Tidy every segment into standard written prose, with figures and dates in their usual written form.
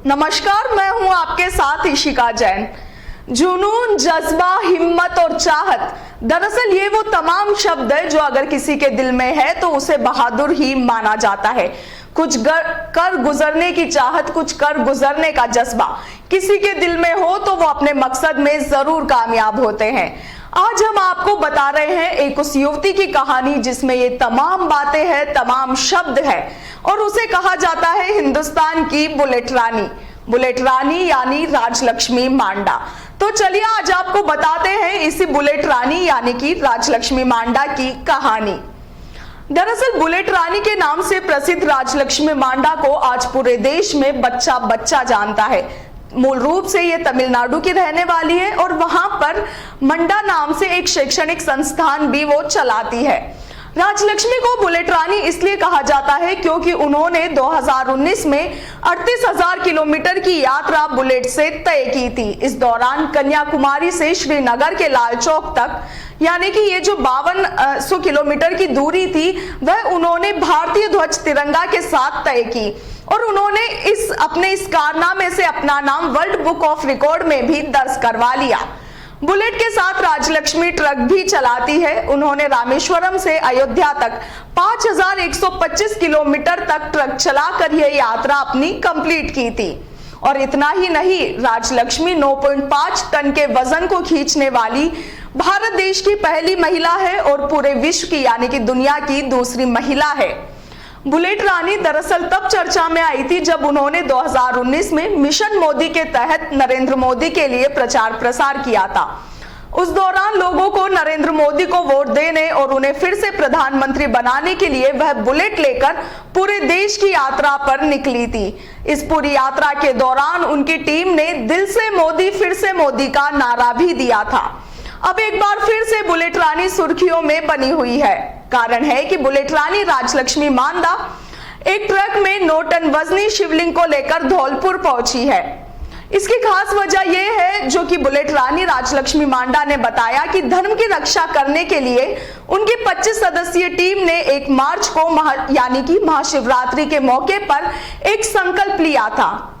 नमस्कार, मैं हूं आपके साथ इशिका जैन। जुनून, जज्बा, हिम्मत और चाहत, दरअसल ये वो तमाम शब्द है जो अगर किसी के दिल में है तो उसे बहादुर ही माना जाता है। कुछ कर गुजरने की चाहत, कुछ कर गुजरने का जज्बा किसी के दिल में हो तो वो अपने मकसद में जरूर कामयाब होते हैं। आज हम आपको बता रहे हैं एक उस युवती की कहानी जिसमें ये तमाम बातें हैं, तमाम शब्द है और उसे कहा जाता है हिंदुस्तान की बुलेट रानी। बुलेट रानी यानी राजलक्ष्मी मांडा। तो चलिए आज आपको बताते हैं इसी बुलेट रानी यानी कि राजलक्ष्मी मांडा की कहानी। दरअसल बुलेट रानी के नाम से प्रसिद्ध राजलक्ष्मी मांडा को आज पूरे देश में बच्चा बच्चा जानता है। मूल रूप से ये तमिलनाडु की रहने वाली है और वहां पर मंडा नाम से एक शैक्षणिक संस्थान भी वो चलाती है। राजलक्ष्मी को बुलेट रानी इसलिए कहा जाता है क्योंकि उन्होंने 2019 में 38,000 किलोमीटर की यात्रा बुलेट से तय की थी। इस दौरान कन्याकुमारी से श्रीनगर के लाल चौक तक यानी कि ये जो 5200 किलोमीटर की दूरी थी वह उन्होंने भारतीय ध्वज तिरंगा के साथ तय की और उन्होंने इस कारनामे से अपना नाम वर्ल्ड बुक ऑफ रिकॉर्ड में भी दर्ज करवा लिया। बुलेट के साथ राजलक्ष्मी ट्रक भी चलाती है। उन्होंने रामेश्वरम से अयोध्या तक 5125 किलोमीटर तक ट्रक चलाकर यह यात्रा अपनी कंप्लीट की थी। और इतना ही नहीं, राजलक्ष्मी 9.5 टन के वजन को खींचने वाली भारत देश की पहली महिला है और पूरे विश्व की यानी कि दुनिया की दूसरी महिला है। बुलेट रानी दरअसल तब चर्चा में आई थी जब उन्होंने 2019 में मिशन मोदी के तहत नरेंद्र मोदी के लिए प्रचार प्रसार किया था। उस दौरान लोगों को नरेंद्र मोदी को वोट देने और उन्हें फिर से प्रधानमंत्री बनाने के लिए वह बुलेट लेकर पूरे देश की यात्रा पर निकली थी। इस पूरी यात्रा के दौरान उनकी टीम ने दिल से मोदी फिर से मोदी का नारा भी दिया था। अब एक बार फिर से बुलेट रानी सुर्खियों में बनी हुई है। कारण है कि बुलेट रानी राजलक्ष्मी मांडा एक ट्रक में 9 टन वजनी शिवलिंग को लेकर धौलपुर पहुंची है। इसकी खास वजह यह है जो कि बुलेट रानी राजलक्ष्मी मांडा ने बताया कि धर्म की रक्षा करने के लिए उनकी 25 सदस्यीय टीम ने 1 मार्च को यानी कि महाशिवरात्रि के मौके पर एक संकल्प लिया था,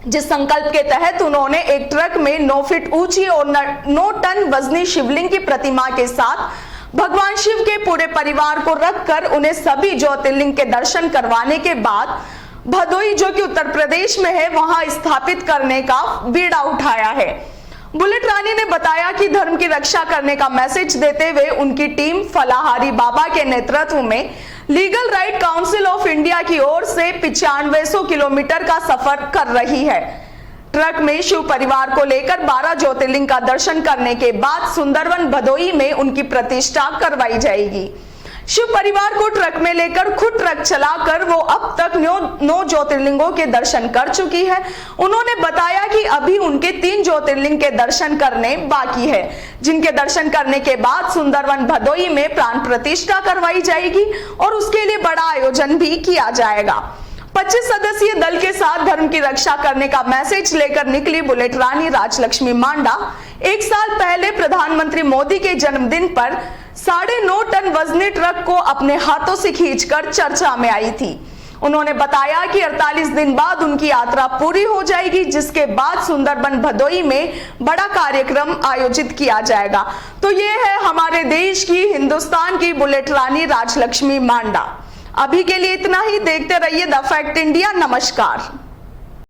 जिस संकल्प के तहत उन्होंने एक ट्रक में 9 फीट ऊंची और 9 टन वजनी शिवलिंग की प्रतिमा के साथ भगवान शिव के पूरे परिवार को रखकर उन्हें सभी ज्योतिर्लिंग के दर्शन करवाने के बाद भदोई जो कि उत्तर प्रदेश में है वहां स्थापित करने का बीड़ा उठाया है। बुलेट रानी ने बताया कि धर्म की रक्षा करने का मैसेज देते हुए उनकी टीम फलाहारी बाबा के नेतृत्व में legal right council of India की ओर से 9500 किलोमीटर का सफर कर रही है। ट्रक में शिव परिवार को लेकर 12 ज्योतिर्लिंग का दर्शन करने के बाद सुंदरवन भदोई में उनकी प्रतिष्ठा करवाई जाएगी। शिव परिवार को ट्रक में लेकर खुद ट्रक चलाकर वो अब तक 9 ज्योतिर्लिंगों के दर्शन कर चुकी है। उन्होंने बताया कि अभी उनके 3 ज्योतिर्लिंग के दर्शन करने बाकी है, जिनके दर्शन करने के बाद सुंदरवन भदोई में प्राण प्रतिष्ठा करवाई जाएगी और उसके लिए बड़ा आयोजन भी किया जाएगा। 25 सदस्यीय दल के साथ धर्म की रक्षा करने का मैसेज लेकर निकली बुलेट रानी राजलक्ष्मी मांडा 1 साल पहले प्रधानमंत्री मोदी के जन्मदिन पर 9.5 टन वजनी ट्रक को अपने हाथों से खींचकर चर्चा में आई थी। उन्होंने बताया कि 48 दिन बाद उनकी यात्रा पूरी हो जाएगी, जिसके बाद सुंदरबन भदोई में बड़ा कार्यक्रम आयोजित किया जाएगा। तो ये है हमारे देश की, हिंदुस्तान की बुलेट रानी राजलक्ष्मी मांडा। अभी के लिए इतना ही। देखते रहिए द फैक्ट इंडिया। नमस्कार।